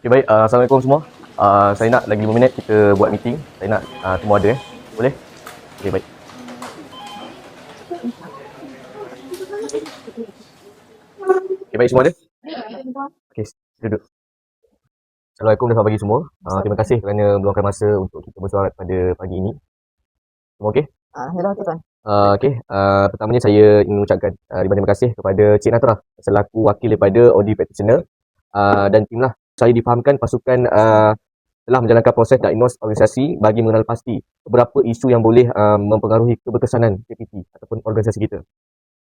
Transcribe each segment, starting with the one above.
Okay, baik. Assalamualaikum semua. Saya nak lagi 5 minit kita buat meeting. Saya nak semua ada Boleh? Okay, baik. Okay, baik semua ada? Okay, duduk. Assalamualaikum dan selamat pagi semua. Terima kasih kerana meluangkan masa untuk kita bersuara pada pagi ini. Semua okey? Alhamdulillah, tuan. Okey, pertamanya saya ingin mengucapkan ribuan terima kasih kepada Cik Natra selaku wakil daripada Audit Practitioner dan tim lah. Saya difahamkan pasukan telah menjalankan proses diagnos organisasi bagi mengenal pasti beberapa isu yang boleh mempengaruhi keberkesanan KPT ataupun organisasi kita.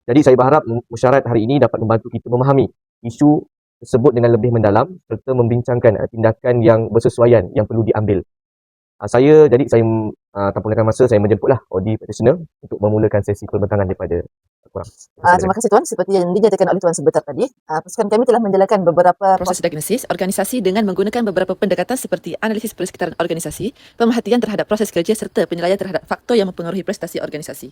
Jadi saya berharap mesyuarat hari ini dapat membantu kita memahami isu tersebut dengan lebih mendalam serta membincangkan tindakan yang bersesuaian yang perlu diambil. Saya tanpa menggunakan masa, saya menjemputlah Audit Practitioner untuk memulakan sesi pembincangan daripada korang. Terima kasih tuan. Seperti yang dinyatakan oleh tuan sebentar tadi, pasukan kami telah menjalankan beberapa proses diagnosis organisasi dengan menggunakan beberapa pendekatan seperti analisis persekitaran organisasi, pemerhatian terhadap proses kerja serta penilaian terhadap faktor yang mempengaruhi prestasi organisasi.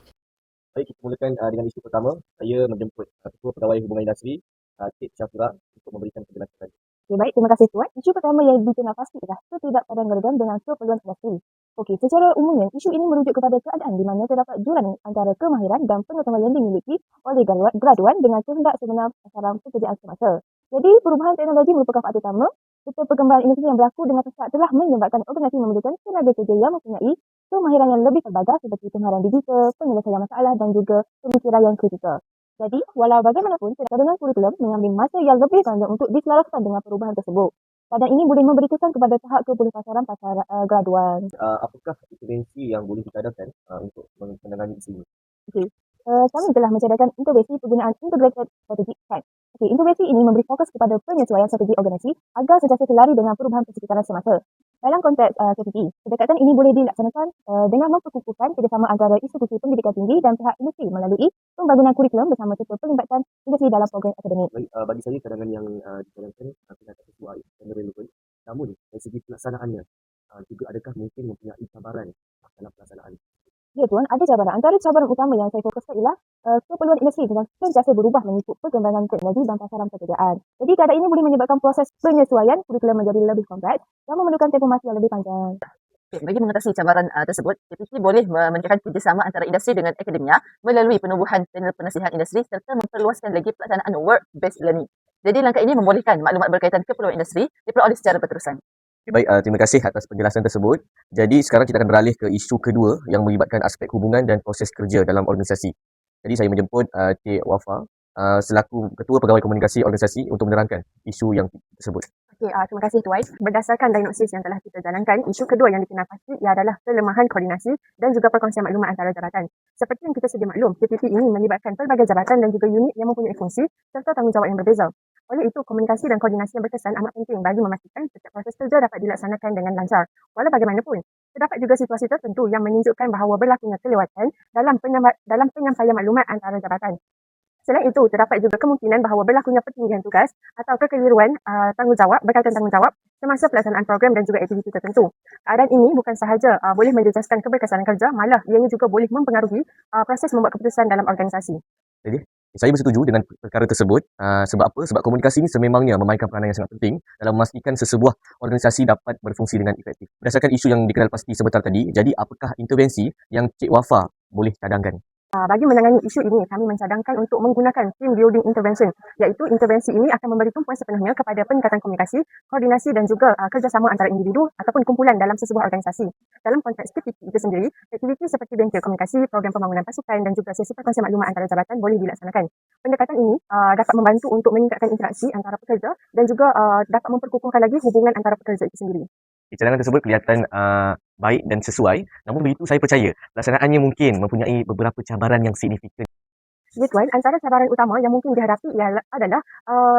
Baik, kita mulakan dengan isu pertama. Saya menjemput Ketua Pegawai Hubungan Industri, Cik Syafira, untuk memberikan penjelasan. Okay, baik, terima kasih tuan. Isu pertama yang dikenal pasti ialah ketidakpadan dengan keperluan industri. Okey, secara umumnya isu ini merujuk kepada keadaan di mana terdapat jurang antara kemahiran dan pengetahuan yang dimiliki oleh graduan dengan kehendak sebenar pasaran pekerjaan semasa. Jadi, perubahan teknologi merupakan faktor utama serta perkembangan industri yang berlaku dengan pesat telah menyebabkan organisasi memerlukan tenaga kerja yang mempunyai kemahiran yang lebih pelbagai seperti kemahiran digital, penyelesaian masalah dan juga pemikiran yang kritikal. Jadi, walau bagaimanapun, cadangan kurikulum mengambil masa yang lebih panjang untuk diselaraskan dengan perubahan tersebut. Keadaan ini boleh memberi kesan kepada tahap kepulihpasaran graduan. Apakah intervensi yang boleh dicadangkan untuk menangani isu ini? Okey. Kami telah mencadangkan intervensi penggunaan Integrated Strategic Plan. Okey, intervensi ini memberi fokus kepada penyesuaian strategi organisasi agar sentiasa selari dengan perubahan persekitaran semasa. Dalam konteks KPT, pendekatan ini boleh dilaksanakan dengan memperkukuhkan kerjasama antara institusi pendidikan tinggi dan pihak industri melalui pembangunan kurikulum bersama serta pelibatan industri dalam program akademik. Baik, bagi saya cadangan yang dicadangkan tidak sesuai dan relevan. Namun dari segi pelaksanaannya juga adakah mungkin mempunyai cabaran dalam pelaksanaan? Ya tuan, ada cabaran. Antara cabaran utama yang saya fokuskan ialah keperluan industri dengan sentiasa berubah mengikut perkembangan teknologi dan pasaran pekerjaan. Jadi keadaan ini boleh menyebabkan proses penyesuaian kurikulum menjadi lebih kompleks dan memerlukan tempoh masa yang lebih panjang. Bagi mengatasi cabaran tersebut, KPT boleh meningkatkan kerjasama antara industri dengan akademia melalui penubuhan panel penasihat industri serta memperluaskan lagi pelaksanaan work-based learning. Jadi langkah ini membolehkan maklumat berkaitan keperluan industri diperoleh secara berterusan. Baik, terima kasih atas penjelasan tersebut. Jadi sekarang kita akan beralih ke isu kedua yang melibatkan aspek hubungan dan proses kerja dalam organisasi. Jadi saya menjemput Cik Wafa selaku Ketua Pegawai Komunikasi Organisasi untuk menerangkan isu yang tersebut. Okey, terima kasih tuan. Berdasarkan diagnosis yang telah kita jalankan, isu kedua yang dikenal pasti adalah kelemahan koordinasi dan juga perkongsian maklumat antara jabatan. Seperti yang kita sedia maklum, KPT ini melibatkan pelbagai jabatan dan juga unit yang mempunyai fungsi serta tanggungjawab yang berbeza. Oleh itu, komunikasi dan koordinasi yang berkesan amat penting bagi memastikan setiap proses kerja dapat dilaksanakan dengan lancar. Walau bagaimanapun, terdapat juga situasi tertentu yang menunjukkan bahawa berlakunya kelewatan dalam penyampaian maklumat antara jabatan. Selain itu, terdapat juga kemungkinan bahawa berlakunya pertinggian tugas atau kekeliruan berkaitan tanggungjawab semasa pelaksanaan program dan juga aktiviti tertentu. Keadaan ini bukan sahaja boleh menjejaskan keberkesanan kerja, malah ianya juga boleh mempengaruhi proses membuat keputusan dalam organisasi. Jadi, saya bersetuju dengan perkara tersebut. Sebab apa? Sebab komunikasi ini sememangnya memainkan peranan yang sangat penting dalam memastikan sesebuah organisasi dapat berfungsi dengan efektif. Berdasarkan isu yang dikenal pasti sebentar tadi, jadi apakah intervensi yang Cik Wafa boleh cadangkan? Bagi menangani isu ini, kami mencadangkan untuk menggunakan team building intervention, iaitu intervensi ini akan memberi tumpuan sepenuhnya kepada peningkatan komunikasi, koordinasi dan juga kerjasama antara individu ataupun kumpulan dalam sesebuah organisasi. Dalam konteks KPT itu sendiri, aktiviti seperti bengkel komunikasi, program pembangunan pasukan dan juga sesi perkongsian maklumat antara jabatan boleh dilaksanakan. Pendekatan ini dapat membantu untuk meningkatkan interaksi antara pekerja dan juga dapat memperkukuhkan lagi hubungan antara pekerja itu sendiri. Cadangan tersebut kelihatan baik dan sesuai, namun begitu saya percaya pelaksanaannya mungkin mempunyai beberapa cabaran yang signifikan. Ya tuan, antara cabaran utama yang mungkin dihadapi adalah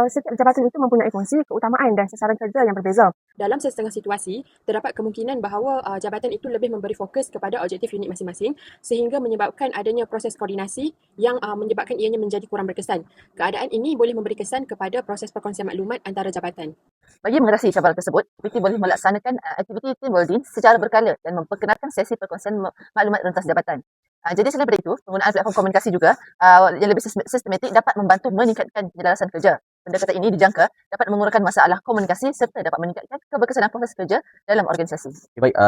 setiap jabatan itu mempunyai fungsi, keutamaan dan sasaran kerja yang berbeza. Dalam setengah situasi, terdapat kemungkinan bahawa jabatan itu lebih memberi fokus kepada objektif unit masing-masing sehingga menyebabkan adanya proses koordinasi yang menyebabkan ianya menjadi kurang berkesan. Keadaan ini boleh memberi kesan kepada proses perkongsian maklumat antara jabatan. Bagi mengatasi cabaran tersebut, KPT boleh melaksanakan aktiviti team building secara berkala dan memperkenalkan sesi perkongsian maklumat rentas jabatan. Jadi selain daripada itu, penggunaan platform komunikasi juga yang lebih sistematik dapat membantu meningkatkan penjelasan kerja. Pendekatan ini dijangka dapat mengurangkan masalah komunikasi serta dapat meningkatkan keberkesanan proses kerja dalam organisasi. Okay, baik,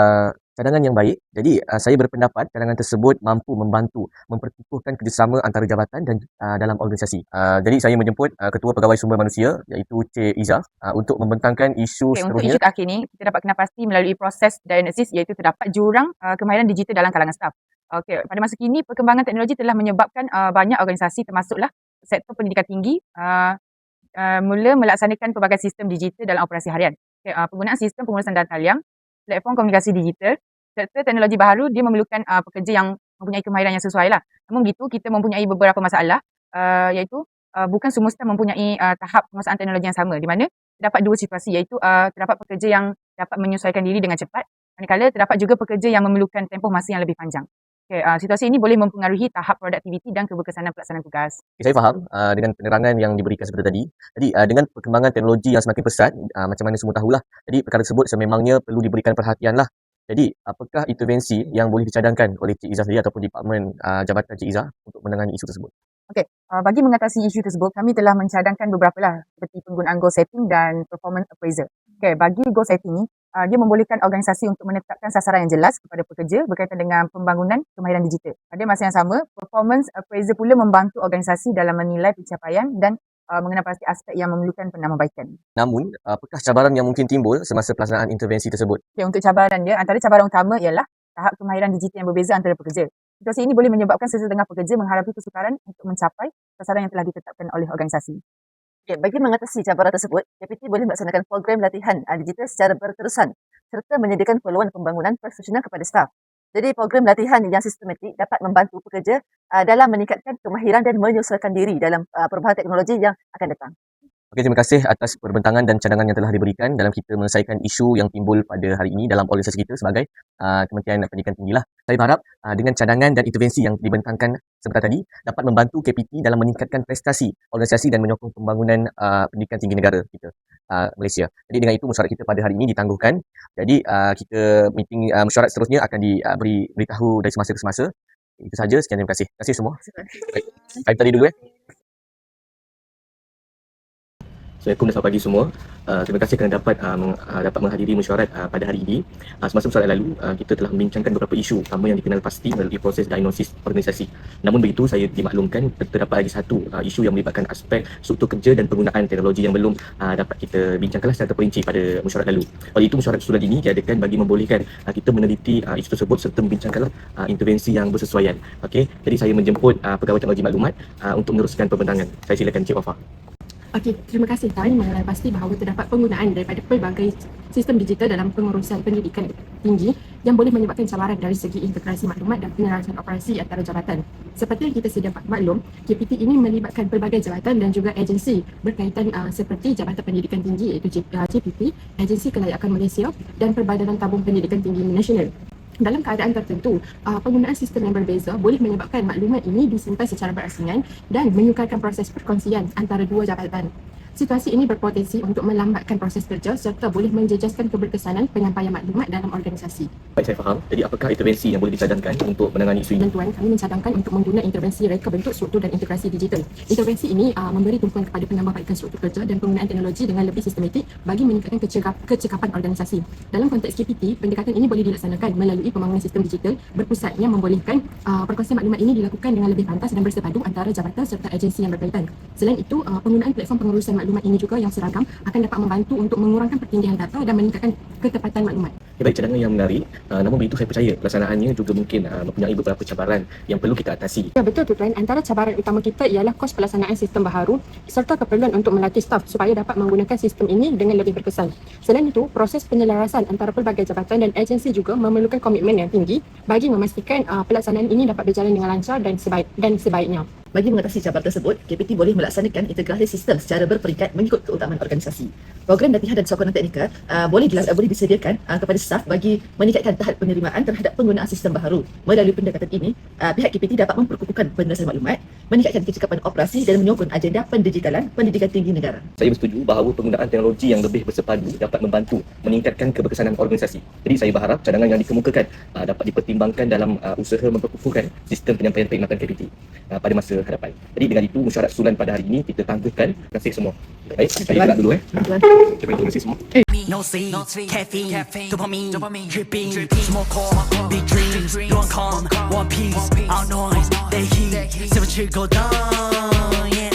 cadangan yang baik. Jadi, saya berpendapat cadangan tersebut mampu membantu memperkukuhkan kerjasama antara jabatan dan dalam organisasi. Jadi, saya menjemput Ketua Pegawai Sumber Manusia iaitu Cik Izzah untuk membentangkan isu Okey, untuk seterusnya. isu terakhir ni, kita dapat kenal pasti melalui proses diagnosis iaitu terdapat jurang kemahiran digital dalam kalangan staf. Okey, pada masa kini, perkembangan teknologi telah menyebabkan banyak organisasi termasuklah sektor pendidikan tinggi mula melaksanakan pelbagai sistem digital dalam operasi harian. Okay, penggunaan sistem pengurusan data talian, platform komunikasi digital serta teknologi baharu dia memerlukan pekerja yang mempunyai kemahiran yang sesuai lah. Namun begitu, kita mempunyai beberapa masalah iaitu bukan semua staf mempunyai tahap penguasaan teknologi yang sama, di mana terdapat dua situasi iaitu terdapat pekerja yang dapat menyesuaikan diri dengan cepat, manakala terdapat juga pekerja yang memerlukan tempoh masa yang lebih panjang. Okay, situasi ini boleh mempengaruhi tahap produktiviti dan keberkesanan pelaksanaan tugas. Okay, saya faham dengan penerangan yang diberikan seperti tadi. Jadi, dengan perkembangan teknologi yang semakin pesat, macam mana semua tahulah, jadi perkara tersebut sememangnya perlu diberikan perhatian lah. Jadi, apakah intervensi yang boleh dicadangkan oleh Cik Izzah sendiri ataupun Departmen Jabatan Cik Izzah untuk menangani isu tersebut? Okey, bagi mengatasi isu tersebut, kami telah mencadangkan beberapa lah seperti penggunaan goal setting dan performance appraisal. Okey, bagi goal setting ni, dia membolehkan organisasi untuk menetapkan sasaran yang jelas kepada pekerja berkaitan dengan pembangunan kemahiran digital. Pada masa yang sama, performance appraisal pula membantu organisasi dalam menilai pencapaian dan mengenal pasti aspek yang memerlukan penambahbaikan. Namun, apakah cabaran yang mungkin timbul semasa pelaksanaan intervensi tersebut? Okay, untuk cabaran dia, antara cabaran utama ialah tahap kemahiran digital yang berbeza antara pekerja. Situasi ini boleh menyebabkan sesetengah pekerja menghadapi kesukaran untuk mencapai sasaran yang telah ditetapkan oleh organisasi. Okay, bagi mengatasi cabaran tersebut, KPT boleh melaksanakan program latihan digital secara berterusan serta menyediakan peluang pembangunan profesional kepada staf. Jadi program latihan yang sistematik dapat membantu pekerja dalam meningkatkan kemahiran dan menyesuaikan diri dalam perubahan teknologi yang akan datang. Okey, terima kasih atas perbentangan dan cadangan yang telah diberikan dalam kita menyelesaikan isu yang timbul pada hari ini dalam organisasi kita sebagai Kementerian Pendidikan Tinggi lah. Saya berharap dengan cadangan dan intervensi yang dibentangkan sebentar tadi dapat membantu KPT dalam meningkatkan prestasi organisasi dan menyokong pembangunan pendidikan tinggi negara kita, Malaysia. Jadi dengan itu mesyuarat kita pada hari ini ditangguhkan. Jadi kita meeting mesyuarat seterusnya akan diberitahu dari semasa ke semasa. Itu saja, sekian, terima kasih. Terima kasih semua. Baik, saya tadi dulu. Assalamualaikum dan selamat pagi semua. Terima kasih kerana dapat menghadiri mesyuarat pada hari ini. Semasa mesyuarat lalu, kita telah membincangkan beberapa isu utama yang dikenal pasti melalui proses diagnosis organisasi. Namun begitu, saya dimaklumkan terdapat lagi satu isu yang melibatkan aspek struktur kerja dan penggunaan teknologi yang belum dapat kita bincangkanlah secara terperinci pada mesyuarat lalu. Oleh itu, mesyuarat susulan ini diadakan bagi membolehkan kita meneliti isu tersebut serta membincangkanlah intervensi yang bersesuaian. Okey, jadi saya menjemput Pegawai Teknologi Maklumat untuk meneruskan perbentangan. Saya silakan Cik Wafa. Okey, terima kasih Tan mengenal pasti bahawa terdapat penggunaan daripada pelbagai sistem digital dalam pengurusan pendidikan tinggi yang boleh menyebabkan cabaran dari segi integrasi maklumat dan penyelarasan operasi antara jabatan. Seperti yang kita sedia maklum, KPT ini melibatkan pelbagai jabatan dan juga agensi berkaitan seperti Jabatan Pendidikan Tinggi iaitu JPT, Agensi Kelayakan Malaysia dan Perbadanan Tabung Pendidikan Tinggi Nasional. Dalam keadaan tertentu, penggunaan sistem yang berbeza boleh menyebabkan maklumat ini disimpan secara berasingan dan menyukarkan proses perkongsian antara dua jabatan. Situasi ini berpotensi untuk melambatkan proses kerja serta boleh menjejaskan keberkesanan penyampaian maklumat dalam organisasi. Baik, saya faham. Jadi apakah intervensi yang boleh dicadangkan untuk menangani isu ini? Dan tuan, kami mencadangkan untuk menggunakan intervensi reka bentuk struktur dan integrasi digital. Intervensi ini memberi tumpuan kepada penambahbaikan struktur kerja dan penggunaan teknologi dengan lebih sistematik bagi meningkatkan kecekapan organisasi. Dalam konteks KPT, pendekatan ini boleh dilaksanakan melalui pembangunan sistem digital berpusat yang membolehkan perkongsian maklumat ini dilakukan dengan lebih pantas dan bersepadu antara jabatan serta agensi yang berkaitan. Selain itu, penggunaan platform pengurusan maklumat ini juga yang seragam akan dapat membantu untuk mengurangkan pertindihan data dan meningkatkan ketepatan maklumat. Baik, cadangan yang menarik. Namun begitu, saya percaya pelaksanaannya juga mungkin mempunyai beberapa cabaran yang perlu kita atasi. Ya, betul Tuan. Antara cabaran utama kita ialah kos pelaksanaan sistem baharu serta keperluan untuk melatih staf supaya dapat menggunakan sistem ini dengan lebih berkesan. Selain itu, proses penyelarasan antara pelbagai jabatan dan agensi juga memerlukan komitmen yang tinggi bagi memastikan pelaksanaan ini dapat berjalan dengan lancar dan sebaiknya. Bagi mengatasi cabaran tersebut, KPT boleh melaksanakan integrasi sistem secara berperingkat mengikut keutamaan organisasi. Program latihan dan sokongan teknikal boleh disediakan kepada staff bagi meningkatkan tahap penerimaan terhadap penggunaan sistem baharu. Melalui pendekatan ini, pihak KPT dapat memperkukuhkan penyelesaian maklumat, meningkatkan kecekapan operasi dan menyokong agenda pendigitalan pendidikan tinggi negara. Saya bersetuju bahawa penggunaan teknologi yang lebih bersepadu dapat membantu meningkatkan keberkesanan organisasi. Jadi saya berharap cadangan yang dikemukakan dapat dipertimbangkan dalam usaha memperkukuhkan sistem penyampaian perkhidmatan KPT pada masa hadapan. Jadi dengan itu mesyuarat susulan pada hari ini kita tangguhkan. Terima kasih semua. Baik, saya gerak dulu. Terima kasih semua. No sleep, caffeine, dopamine, dripping, smoke on, big dreams, you want calm, one piece, our noise, they heat, 7 go down, yeah.